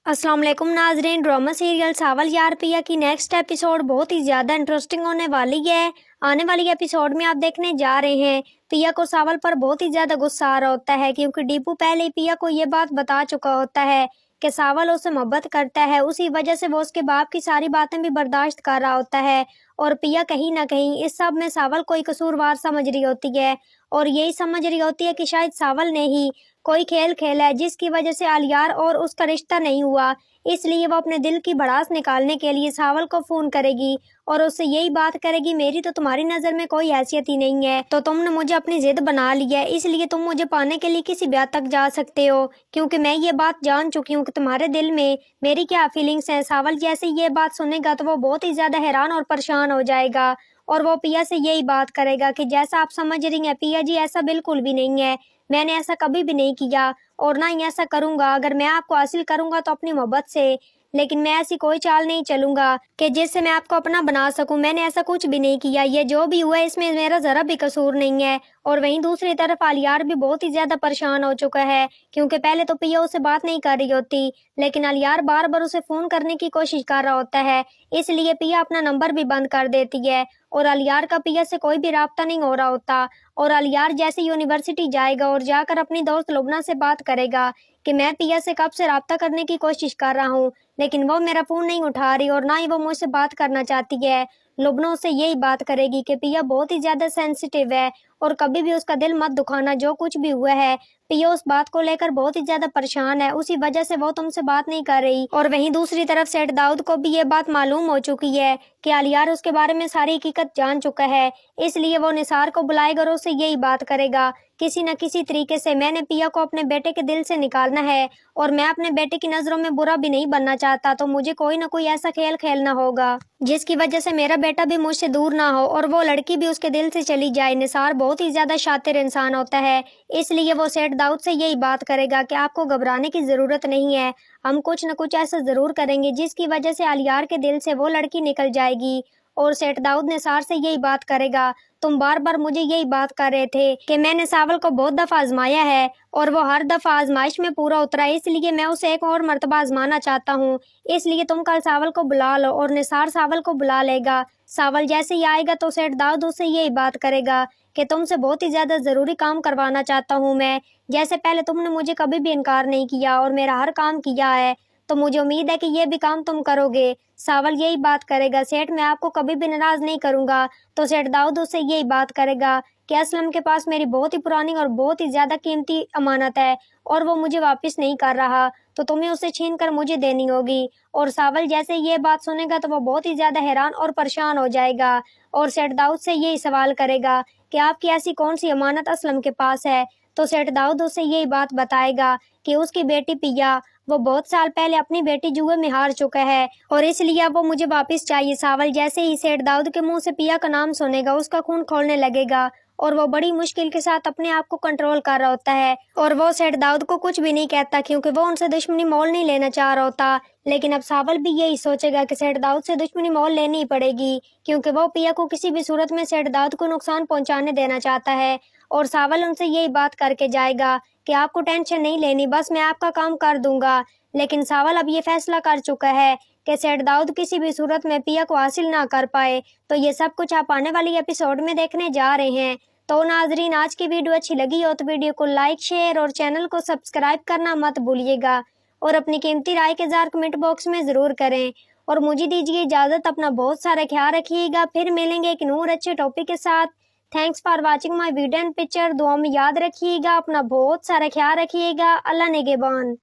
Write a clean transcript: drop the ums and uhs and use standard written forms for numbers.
अस्सलाम वालेकुम नाजरीन। ड्रामा सीरियल सावल यार पिया की नेक्स्ट एपिसोड बहुत ही ज़्यादा इंटरेस्टिंग होने वाली है। आने वाली एपिसोड में आप देखने जा रहे हैं पिया को सावल पर बहुत ही ज़्यादा गुस्सा आ रहा होता है, क्योंकि दीपू पहले ही पिया को ये बात बता चुका होता है कि सावल उससे मोहब्बत करता है। उसी वजह से वो उसके बाप की सारी बातें भी बर्दाश्त कर रहा होता है और पिया कहीं ना कहीं इस सब में सावल को ही कसूरवार समझ रही होती है और यही समझ रही होती है कि शायद सावल ने ही कोई खेल खेला है जिसकी वजह से आलियार और उसका रिश्ता नहीं हुआ। इसलिए वो अपने दिल की भड़ास निकालने के लिए सावल को फोन करेगी और उससे यही बात करेगी, मेरी तो तुम्हारी नज़र में कोई हैसियत ही नहीं है, तो तुमने मुझे अपनी जिद बना ली है, इसलिए तुम मुझे पाने के लिए किसी भी हद तक जा सकते हो, क्योंकि मैं ये बात जान चुकी हूँ कि तुम्हारे दिल में मेरी क्या फीलिंग्स हैं। सावल जैसे ये बात सुनेगा तो वो बहुत ही ज़्यादा हैरान और परेशान हो जाएगा और वो पिया से यही बात करेगा कि जैसा आप समझ रही हैं पिया जी, ऐसा बिल्कुल भी नहीं है, मैंने ऐसा कभी भी नहीं किया और ना ही ऐसा करूंगा। अगर मैं आपको हासिल करूंगा तो अपनी मोहब्बत से, लेकिन मैं ऐसी कोई चाल नहीं चलूंगा कि जिससे मैं आपको अपना बना सकूं। मैंने ऐसा कुछ भी नहीं किया, ये जो भी हुआ इसमें मेरा जरा भी कसूर नहीं है। और वहीं दूसरी तरफ आलियार भी बहुत ही ज्यादा परेशान हो चुका है, क्योंकि पहले तो पिया उससे बात नहीं कर रही होती, लेकिन आलियार बार बार उसे फोन करने की कोशिश कर रहा होता है, इसलिए पिया अपना नंबर भी बंद कर देती है और आलियार का पिया से कोई भी राब्ता नहीं हो रहा होता। और आलियार जैसे यूनिवर्सिटी जाएगा और जाकर अपनी दोस्त लुबना से बात करेगा कि मैं पिया से कब से राब्ता करने की कोशिश कर रहा हूँ, लेकिन वो मेरा फोन नहीं उठा रही और ना ही वो मुझसे बात करना चाहती है। लुबना उससे यही बात करेगी कि पिया बहुत ही ज्यादा सेंसिटिव है और कभी भी उसका दिल मत दुखाना, जो कुछ भी हुआ है पिया उस बात को लेकर बहुत ही ज्यादा परेशान है, उसी वजह से वो तुमसे बात नहीं कर रही। और वहीं दूसरी तरफ सेठ दाऊद को भी ये बात मालूम हो चुकी है कि आलियार उसके बारे में सारी हकीकत जान चुका है, इसलिए वो निसार को बुलाएगा और उससे यही बात करेगा, किसी न किसी तरीके से मैंने पिया को अपने बेटे के दिल से निकालना है और मैं अपने बेटे की नजरों में बुरा भी नहीं बनना चाहता, तो मुझे कोई ना कोई ऐसा खेल खेलना होगा जिसकी वजह से मेरा बेटा भी मुझसे दूर ना हो और वो लड़की भी उसके दिल से चली जाए। निसार बहुत ही ज्यादा शातिर इंसान होता है, इसलिए वो सेठ दाऊद से यही बात करेगा कि आपको घबराने की जरूरत नहीं है, हम कुछ न कुछ ऐसा जरूर करेंगे जिसकी वजह से आलियार के दिल से वो लड़की निकल जाएगी। और सेठ दाऊद निसार से यही बात करेगा, तुम बार बार मुझे यही बात कर रहे थे कि मैंने सावल को बहुत दफा आजमाया है और वो हर दफा आजमाइश में पूरा उतरा है, इसलिए मैं उसे एक और मर्तबा आजमाना चाहता हूँ, इसलिए तुम कल सावल को बुला लो। और निसार सावल को बुला लेगा। सावल जैसे ही आएगा तो सेठ दाऊद उससे यही बात करेगा कि तुमसे बहुत ही ज्यादा जरूरी काम करवाना चाहता हूँ मैं, जैसे पहले तुमने मुझे कभी भी इनकार नहीं किया और मेरा हर काम किया है, तो मुझे उम्मीद है कि ये भी काम तुम करोगे। सावल यही बात करेगा, सेठ मैं आपको कभी भी नाराज नहीं करूंगा। तो सेठ दाऊद उससे यही बात करेगा कि असलम के पास मेरी बहुत ही पुरानी और बहुत ही ज्यादा कीमती अमानत है और वो मुझे वापस नहीं कर रहा, तो तुम्हें उसे छीन कर मुझे देनी होगी। और सावल जैसे ये बात सुनेगा तो वो बहुत ही ज्यादा हैरान और परेशान हो जाएगा और सेठ दाऊद से यही सवाल करेगा कि आपकी ऐसी कौन सी अमानत असलम के पास है। तो सेठ दाऊद उसे यही बात बताएगा कि उसकी बेटी पिया, वो बहुत साल पहले अपनी बेटी जुए में हार चुका है और इसलिए अब वो मुझे वापस चाहिए। सावल जैसे ही सेठ दाऊद के मुंह से पिया का नाम सुनेगा उसका खून खौलने लगेगा और वो बड़ी मुश्किल के साथ अपने आप को कंट्रोल कर रहा होता है और वो सेठ दाऊद को कुछ भी नहीं कहता, क्योंकि वो उनसे दुश्मनी मोल नहीं लेना चाह रहा होता। लेकिन अब सावल भी यही सोचेगा कि सेठ दाऊद से दुश्मनी मोल लेनी ही पड़ेगी, क्योंकि वो पिया को किसी भी सूरत में सेठ दाऊद को नुकसान पहुंचाने देना चाहता है। और सावल उनसे यही बात करके जाएगा कि आपको टेंशन नहीं लेनी, बस मैं आपका काम कर दूंगा। लेकिन सावल अब ये फैसला कर चुका है कि सेठ दाऊद किसी भी सूरत में पिया को हासिल ना कर पाए। तो ये सब कुछ आप आने वाली एपिसोड में देखने जा रहे हैं। तो नाजरीन, आज की वीडियो अच्छी लगी हो तो वीडियो को लाइक, शेयर और चैनल को सब्सक्राइब करना मत भूलिएगा और अपनी कीमती राय के जार कमेंट बॉक्स में जरूर करें। और मुझे दीजिए इजाजत, अपना बहुत सारा ख्याल रखिएगा, फिर मिलेंगे एक नूर अच्छे टॉपिक के साथ। Thanks for watching my video and picture. दुआ में याद रखिएगा, अपना बहुत सारा ख्याल रखिएगा। अल्लाह निगहबान।